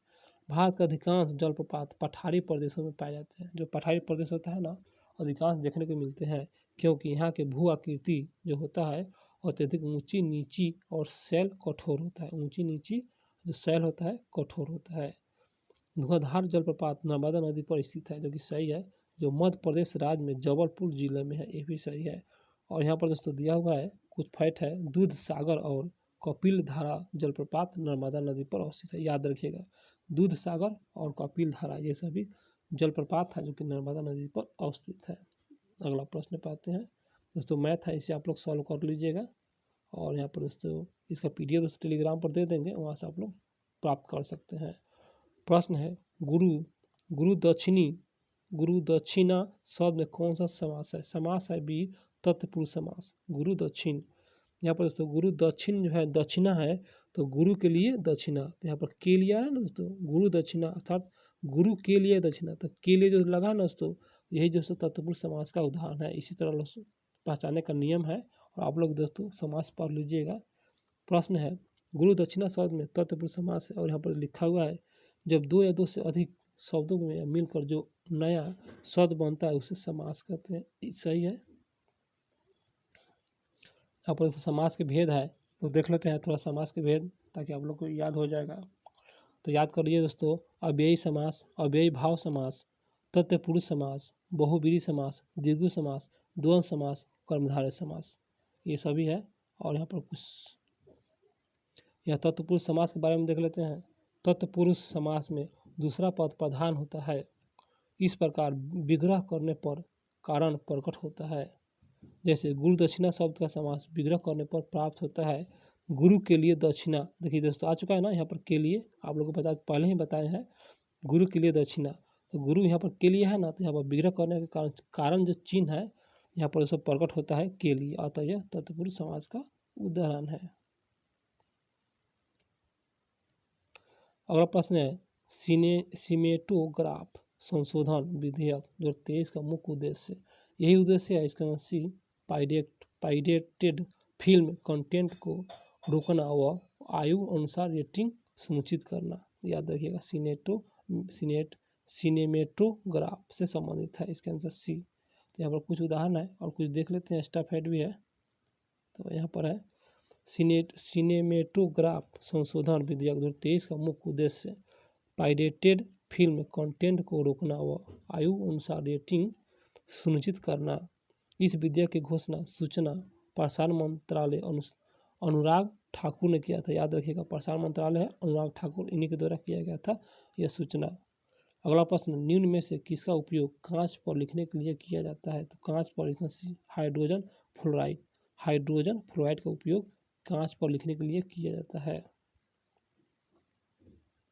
भारत का अधिकांश जलप्रपात पठारी प्रदेशों में पाए जाते हैं। जो पठारी प्रदेश होता है ना, अधिकांश देखने को मिलते हैं, क्योंकि यहाँ के भू आकृति जो होता है अत्यधिक ऊंची नीची और शैल कठोर होता है। ऊंची नीची जो शैल होता है कठोर होता है। धुआंधार जलप्रपात नर्मदा नदी पर स्थित है, जो कि सही है, जो मध्य प्रदेश राज्य में जबलपुर जिले में है, ये भी सही है। और यहाँ पर दोस्तों दिया हुआ है कुछ फैक्ट है। दूध सागर और कपिल धारा जलप्रपात नर्मदा नदी पर अवस्थित है, याद रखिएगा। दूध सागर और कपिल धारा ये सभी जलप्रपात है जो कि नर्मदा नदी पर अवस्थित है। अगला प्रश्न पाते हैं दोस्तों, मैथ है, इसे आप लोग सॉल्व कर लीजिएगा। और यहाँ पर दोस्तों इसका PDF दोस्तों टेलीग्राम पर दे देंगे, वहाँ से आप लोग प्राप्त कर सकते हैं। प्रश्न है, गुरु दक्षिणा शब्द में कौन सा समास है? समास है बी, तत्पुरुष समास। गुरु दक्षिण, यहाँ पर दोस्तों गुरु दक्षिण जो है दक्षिणा है, तो गुरु के लिए दक्षिणा, तो यहाँ पर के लिया है ना दोस्तों, गुरु दक्षिणा अर्थात गुरु के लिए दक्षिणा, तो के लिए जो लगा ना दोस्तों, यही दोस्तों तत्पुरुष समास का उदाहरण है। इसी तरह पहचानने का नियम है, और आप लोग दोस्तों समास पढ़ लीजिएगा। प्रश्न है, गुरु दक्षिणा शब्द में तत्पुरुष समास है, और यहाँ पर लिखा हुआ है जब दो या दो से अधिक शब्दों में मिलकर जो नया शब्द बनता है उसे समास कहते हैं। सही है। यहाँ पर समास के भेद है, तो देख लेते हैं थोड़ा समास के भेद, ताकि आप लोग को याद हो जाएगा। तो याद कर लीजिए दोस्तों, अव्ययी समास, अव्ययी भाव समास, तत्पुरुष समास, बहुब्रीहि समास, द्विगु समास, द्वंद्व समास, कर्मधारय समास, ये सभी है। और यहाँ पर कुछ यह तत्पुरुष समास के बारे में देख लेते हैं। तत्पुरुष समास में दूसरा पद प्रधान होता है। इस प्रकार विग्रह करने पर कारण प्रकट होता है। जैसे गुरु दक्षिणा शब्द का समास विग्रह करने पर प्राप्त होता है। गुरु के लिए दक्षिणा, देखिए दोस्तों आ चुका है ना, यहाँ पर के लिए आप लोगों को पहले ही बताए हैं, गुरु के लिए दक्षिणा, तो गुरु यहाँ पर के लिए है ना, तो यहाँ पर विग्रह करने के कारण जो चिन्ह है यहाँ पर सब प्रकट होता है के लिए, अतः यह तत्पुरुष समास का उदाहरण है। अगला प्रश्न है, सिनेमेटोग्राफ संशोधन विधेयक 2023 का मुख्य उद्देश्य, यही उद्देश्य है इसका सी, पायरेटेड फिल्म कंटेंट को रोकना व आयु अनुसार रेटिंग सुनिश्चित करना। याद रखिएगा, सिनेमेटोग्राफ से संबंधित है, इसका आंसर सी। तो यहाँ पर कुछ उदाहरण है और कुछ देख लेते हैं, एक्स्ट्रा फैक्ट भी है। तो यहाँ पर है, सिनेमेटोग्राफ संशोधन विधेयक 2023 का मुख्य उद्देश्य पायरेटेड फिल्म कंटेंट को रोकना व आयु अनुसार रेटिंग सुनिश्चित करना। इस विधेयक की घोषणा सूचना प्रसारण मंत्रालय अनुराग ठाकुर ने किया था। याद रखिएगा, प्रसारण मंत्रालय है, अनुराग ठाकुर, इन्हीं के द्वारा किया गया था यह सूचना। अगला प्रश्न, निम्न में से किसका उपयोग कांच पर लिखने के लिए किया जाता है? तो कांच पर लिखना हाइड्रोजन फ्लोराइड, हाइड्रोजन फ्लोराइड का उपयोग कांच पर लिखने के लिए किया जाता है।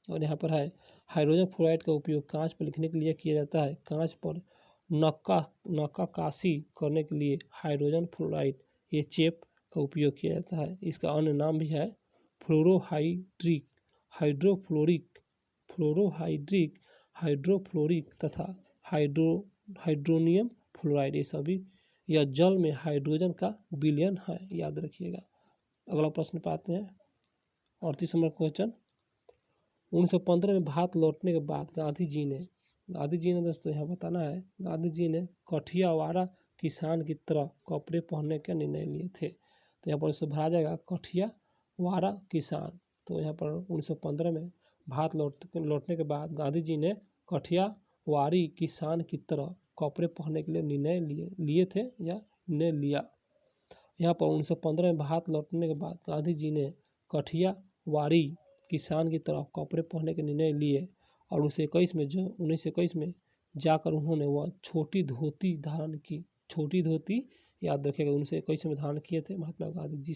और यहाँ पर है, हाइड्रोजन फ्लोराइड का उपयोग कांच पर लिखने के लिए किया जाता है। कांच पर नक्काशी करने के लिए हाइड्रोजन फ्लोराइड HF का उपयोग किया जाता है। इसका अन्य नाम भी है फ्लोरोहाइड्रिक, हाइड्रोफ्लोरिक तथा हाइड्रोनियम फ्लोराइड, ये सभी यह जल में हाइड्रोजन का विलयन है, याद रखिएगा। अगला प्रश्न पाते हैं, 38 नंबर क्वेश्चन, 1915 में भारत लौटने के बाद गांधी जी ने दोस्तों यहाँ बताना है, गांधी जी ने कठियावाड़ा किसान की तरह कपड़े पहनने का निर्णय लिए थे। तो यहाँ पर इसको भरा जाएगा कठियावाड़ा किसान। तो यहाँ पर 1915 में भारत लौटने के बाद गांधी जी ने कठियावाड़ी किसान की तरह कपड़े पहनने के लिए निर्णय लिए थे या निर्णय लिया। यहाँ पर 1915 में भारत लौटने के बाद गांधी जी ने कठियावाड़ी किसान की तरह कपड़े पहनने के निर्णय लिए और 1921 में जाकर उन्होंने वह छोटी धोती धारण की। छोटी धोती याद रखिएगा, 1921 में धारण किए थे महात्मा गांधी,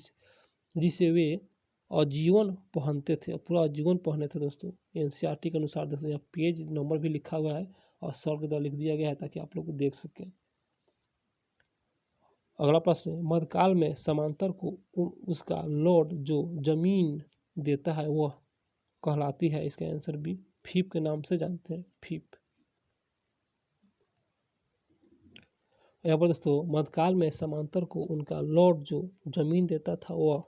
जिसे वे आजीवन पहनते थे, पूरा आजीवन पहने थे दोस्तों। एनसीईआरटी के अनुसार दोस्तों यहाँ पेज नंबर भी लिखा हुआ है और सर के द्वारा लिख दिया गया है ताकि आप लोग देख सकें। अगला प्रश्न है, मध्यकाल में समांतर को उसका लोड जो जमीन देता है वह कहलाती है। इसका आंसर बी फीप के नाम से जानते हैं, फीप। यहाँ पर दोस्तों मध्यकाल में समांतर को उनका लोड जो जमीन देता था वह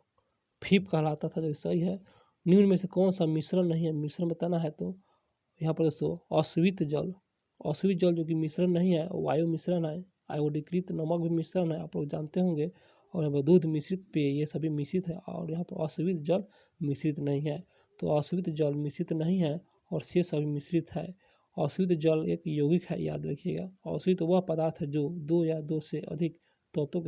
फीप कहलाता था, जो सही है। निम्न में से कौन सा मिश्रण नहीं है, मिश्रण बताना है। तो यहाँ पर दोस्तों अश्वित जल जो कि मिश्रण नहीं है, वायु मिश्रण है। आयोडीकृत नमक भी मिश्रण है, आप लोग जानते होंगे। और यहाँ पर दूध मिश्रित पेय, ये सभी मिश्रित है। और यहाँ पर अश्वित जल मिश्रित नहीं है। तो अश्वित जल मिश्रित नहीं है और शेष सभी मिश्रित है। अश्वित जल एक यौगिक है, याद रखिएगा। अश्वित वह पदार्थ है जो 2 या 2 से अधिक तत्वों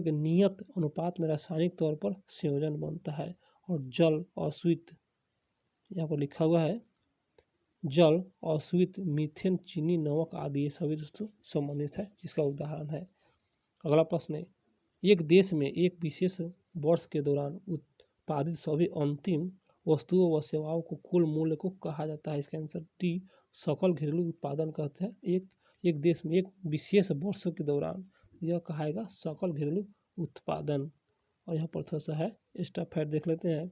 के नियत अनुपात में रासायनिक तौर पर संयोजन बनता है। और जल अश्वित, यहाँ पर लिखा हुआ है जल अश्वित मीथेन चीनी नमक आदि ये सभी दोस्तों संबंधित है, इसका उदाहरण है। अगला प्रश्न है, एक देश में एक विशेष वर्ष के दौरान उत्पादित सभी अंतिम वस्तुओं व सेवाओं को कुल मूल्य को कहा जाता है। इसका आंसर डी सकल घरेलू उत्पादन कहते हैं। एक देश में एक विशेष वर्ष के दौरान यह कहाएगा सकल घरेलू उत्पादन। और यहाँ पर थोड़ा सा है एक्स्ट्रा फैक्ट देख लेते हैं।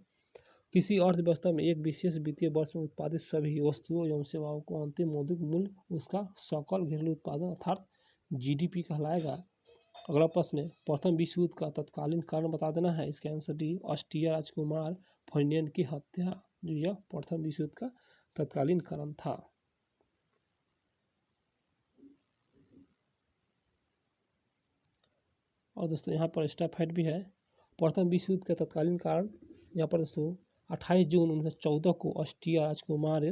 किसी अर्थव्यवस्था में एक विशेष वित्तीय वर्ष में उत्पादित सभी वस्तुओं एवं सेवाओं को अंतिम मौद्रिक मूल्य उसका सकल घरेलू उत्पादन अर्थात जीडीपी कहलाएगा। अगला प्रश्न है, प्रथम विश्व युद्ध का तत्कालीन कारण बता देना है। इसका आंसर डी ऑस्ट्रिया राजकुमार फर्डिनेंड की हत्या, जो यह प्रथम विश्व युद्ध का तत्कालीन कारण था। और दोस्तों यहाँ पर एक्स्ट्रा फैक्ट भी है, प्रथम विश्व युद्ध का तत्कालीन कारण यहाँ पर दोस्तों 28 जून 1914 को ऑस्ट्रिया राजकुमार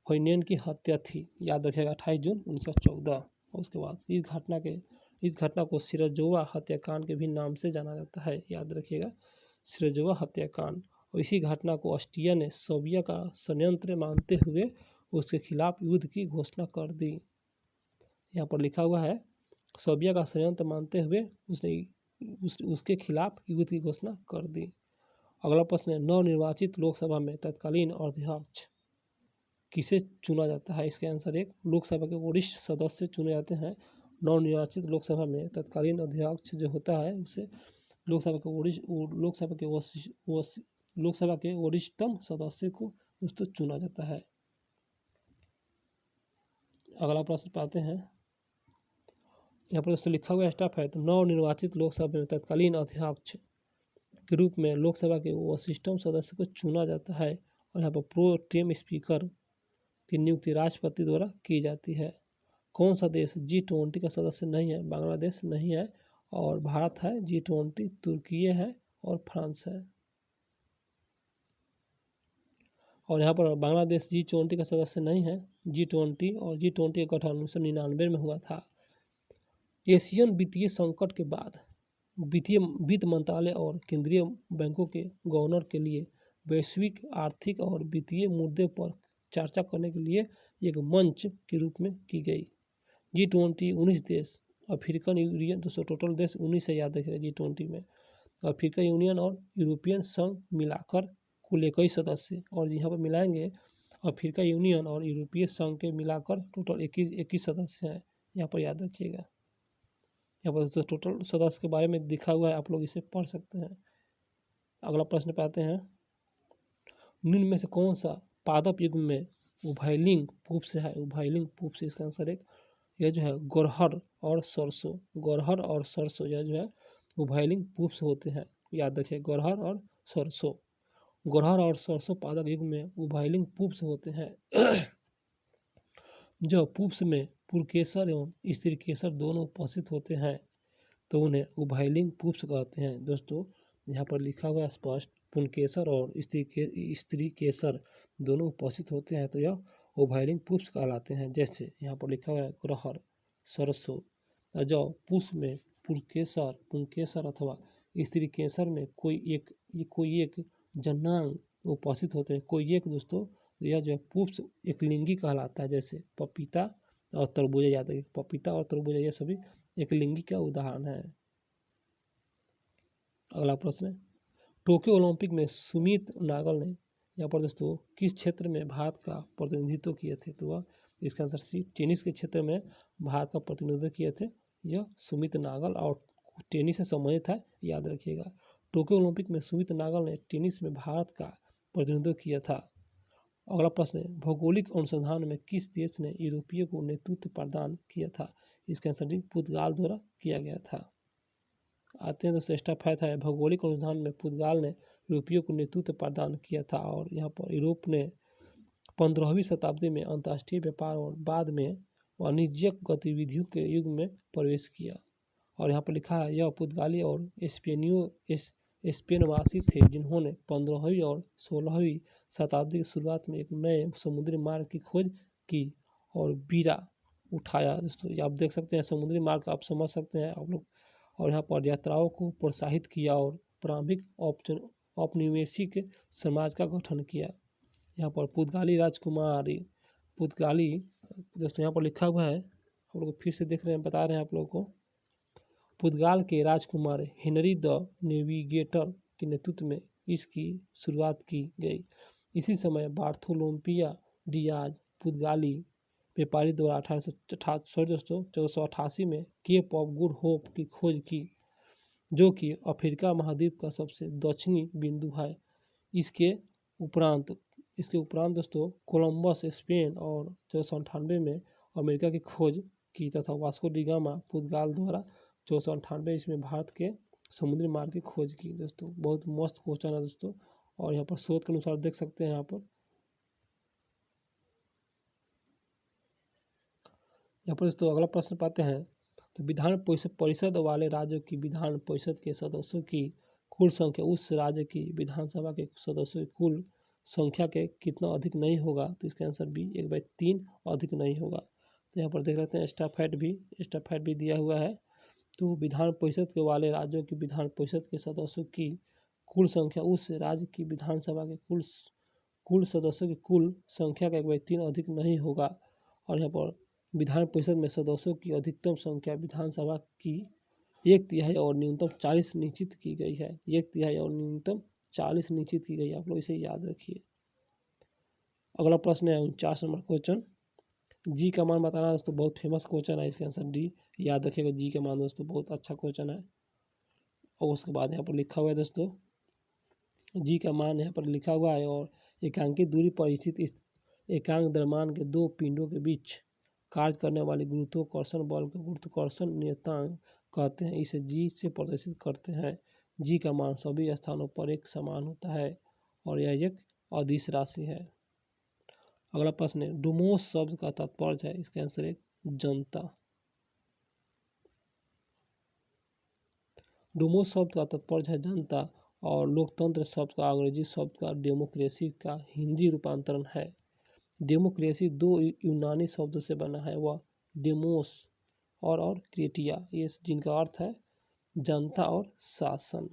फर्डिनेंड की हत्या थी, याद रखिएगा 28 जून 1914। और उसके बाद इस घटना को सिराजोवा हत्याकांड के भी नाम से जाना जाता है, याद रखिएगा सिराजोवा हत्याकांड। और इसी घटना को ऑस्ट्रिया ने सोवियत का षड्यंत्र मानते हुए उसके खिलाफ युद्ध की घोषणा कर दी। यहाँ पर लिखा हुआ है सोवियत का षड्यंत्र मानते हुए उसने उसके खिलाफ युद्ध की घोषणा कर दी। अगला प्रश्न है, नवनिर्वाचित लोकसभा में तत्कालीन अध्यक्ष किसे चुना जाता है। इसका आंसर एक लोकसभा के वरिष्ठ सदस्य चुने जाते हैं। नवनिर्वाचित लोकसभा में तत्कालीन अध्यक्ष जो होता है उसे लोकसभा के वरिष्ठतम सदस्य को दोस्तों चुना जाता है। अगला प्रश्न पाते हैं, यहाँ पर दोस्तों लिखा हुआ स्टाफ है, तो नवनिर्वाचित लोकसभा में तत्कालीन अध्यक्ष के रूप में लोकसभा के वरिष्ठतम सदस्य को चुना जाता है। और यहाँ पर प्रो टेम स्पीकर की नियुक्ति राष्ट्रपति द्वारा की जाती है। कौन सा देश G20 का सदस्य नहीं है। बांग्लादेश नहीं है और भारत है। G20 तुर्की है और फ्रांस है। और यहाँ पर बांग्लादेश G20 का सदस्य नहीं है। G20 और G20 का गठन 1999 में हुआ था। एशियन वित्तीय संकट के बाद वित्त मंत्रालय और केंद्रीय बैंकों के गवर्नर के लिए वैश्विक आर्थिक और वित्तीय मुद्दे पर चर्चा करने के लिए एक मंच के रूप में की गई। G20 19 देश, अफ्रीकन यूनियन, दोस्तों टोटल देश 19 है, याद रखिएगा G20 में। अफ्रीकन यूनियन और यूरोपियन संघ मिलाकर कुल 21 सदस्य, और यहाँ पर मिलाएंगे अफ्रीका यूनियन और यूरोपीय संघ के मिलाकर टोटल 21 सदस्य हैं। यहाँ पर याद रखिएगा। यहाँ पर दोस्तों टोटल सदस्य के बारे में लिखा हुआ है, आप लोग इसे पढ़ सकते हैं। अगला प्रश्न पाते हैं, निम्न में से कौन सा पादप युग में उभयलिंग पूप से है। उभयलिंग पूप से, इसका आंसर एक यह जो है गोरहर और सरसों यह जो है उभयलिंग पूप से होते हैं, याद रखिए गोरहर और सरसों। गुड़हल और सरसों पादप युग में उभयलिंग पुष्प होते हैं। जब पुष्प में पुंकेसर एवं स्त्री केसर दोनों उपस्थित होते हैं तो उन्हें उभयलिंग पुष्प कहते हैं। दोस्तों यहाँ पर लिखा हुआ है स्पष्ट, पुंकेसर और स्त्री केसर दोनों उपस्थित होते हैं तो यह उभयलिंग पुष्प कहलाते हैं। जैसे यहाँ पर लिखा हुआ है गुड़हल, सरसों। जब पुष्प में पुंकेसर अथवा स्त्री केसर में कोई एक जनांग उपस्थित होते हैं, कोई एक दोस्तों, यह जो पुष्प एक लिंगी कहलाता है। जैसे पपीता और तरबूजा, याद रखिए पपीता और तरबूजा ये सभी एक लिंगी का उदाहरण है। अगला प्रश्न, टोक्यो ओलंपिक में सुमित नागल ने यहाँ पर दोस्तों किस क्षेत्र में भारत का प्रतिनिधित्व किए थे? तो वह इसका आंसर सी, टेनिस के क्षेत्र में भारत का प्रतिनिधित्व किए थे यह सुमित नागल, और टेनिस से संबंधित है, याद रखिएगा। टोक्यो ओलंपिक में सुमित नागल ने टेनिस में भारत का प्रतिनिधित्व किया था। अगला प्रश्न है, भौगोलिक अनुसंधान में किस देश ने यूरोपीय को नेतृत्व प्रदान किया था? इसका आंसर डी, पुर्तगाल द्वारा किया गया था। आते हैं दोस्तों एक्स्ट्रा फैक्ट है, भौगोलिक अनुसंधान में पुर्तगाल ने यूरोपियों को नेतृत्व प्रदान किया था। और यहाँ पर यूरोप ने 15वीं शताब्दी में अंतर्राष्ट्रीय व्यापार और बाद में वाणिज्यिक गतिविधियों के युग में प्रवेश किया। और यहाँ पर लिखा है, यह पुर्तगाली और स्पेनवासी थे जिन्होंने 15वीं और 16वीं शताब्दी की शुरुआत में एक नए समुद्री मार्ग की खोज की और बीड़ा उठाया। दोस्तों ये आप देख सकते हैं, समुद्री मार्ग आप समझ सकते हैं आप लोग। और यहाँ पर यात्राओं को प्रोत्साहित किया और प्रारंभिक औपनिवेशिक समाज का गठन किया। यहाँ पर पुर्तगाली दोस्तों यहाँ पर लिखा हुआ है, आप लोग फिर से देख रहे हैं, बता रहे हैं आप लोगों को। पुर्तगाल के राजकुमार हेनरी द नेविगेटर के नेतृत्व में इसकी शुरुआत की गई। इसी समय बार्थोलोम्पिया डियाज पुर्तगाली व्यापारी द्वारा 1488 में केप ऑफ गुड होप की खोज की, जो कि अफ्रीका महाद्वीप का सबसे दक्षिणी बिंदु है। इसके उपरांत दोस्तों कोलंबस स्पेन और 1498 में अमेरिका की खोज की तथा वास्को डी गामा पुर्तगाल द्वारा 1498 इसमें भारत के समुद्री मार्ग की खोज की। दोस्तों बहुत मस्त क्वेश्चन है दोस्तों, और यहाँ पर शोध के अनुसार देख सकते हैं। यहाँ पर दोस्तों अगला प्रश्न पाते हैं, तो विधान परिषद वाले राज्यों की विधान परिषद के सदस्यों की कुल संख्या उस राज्य की विधानसभा के सदस्यों की कुल संख्या के कितना अधिक नहीं होगा? तो इसका आंसर बी, 1/3 अधिक नहीं होगा। तो यहाँ पर देख लेते हैं एक्स्ट्रा फैक्ट भी दिया हुआ है। तो विधान परिषद के वाले राज्यों की विधान परिषद के सदस्यों की कुल संख्या उस राज्य की विधानसभा के कुल सदस्यों की कुल संख्या का 1/3 अधिक नहीं होगा। और यहाँ पर विधान परिषद में सदस्यों की अधिकतम संख्या विधानसभा की 1/3 और न्यूनतम 40 निश्चित की गई है। 1/3 और न्यूनतम 40 निश्चित की गई है, आप लोग इसे याद रखिए। अगला प्रश्न है 49 नंबर क्वेश्चन, जी का मान बताना। दोस्तों बहुत फेमस क्वेश्चन है, इसका आंसर डी, याद रखिएगा जी का मान। दोस्तों बहुत अच्छा क्वेश्चन है। और उसके बाद यहाँ पर लिखा हुआ है दोस्तों, जी का मान यहाँ पर लिखा हुआ है, और एकांकित दूरी पर स्थित इस एकांक द्रव्यमान के दो पिंडों के बीच कार्य करने वाले गुरुत्वाकर्षण बल को गुरुत्वाकर्षण नियतांक कहते हैं। इसे जी से प्रदर्शित करते हैं। जी का मान सभी स्थानों पर एक समान होता है और यह एक अदिश राशि है। अगला प्रश्न है, डोमोस शब्द का तात्पर्य है? इसका आंसर है जनता। डोमोस शब्द का तात्पर्य है जनता, और लोकतंत्र शब्द का अंग्रेजी शब्द का डेमोक्रेसी का हिंदी रूपांतरण है। डेमोक्रेसी 2 यूनानी शब्दों से बना है, वह डेमोस और क्रेटिया, ये जिनका अर्थ है जनता और शासन।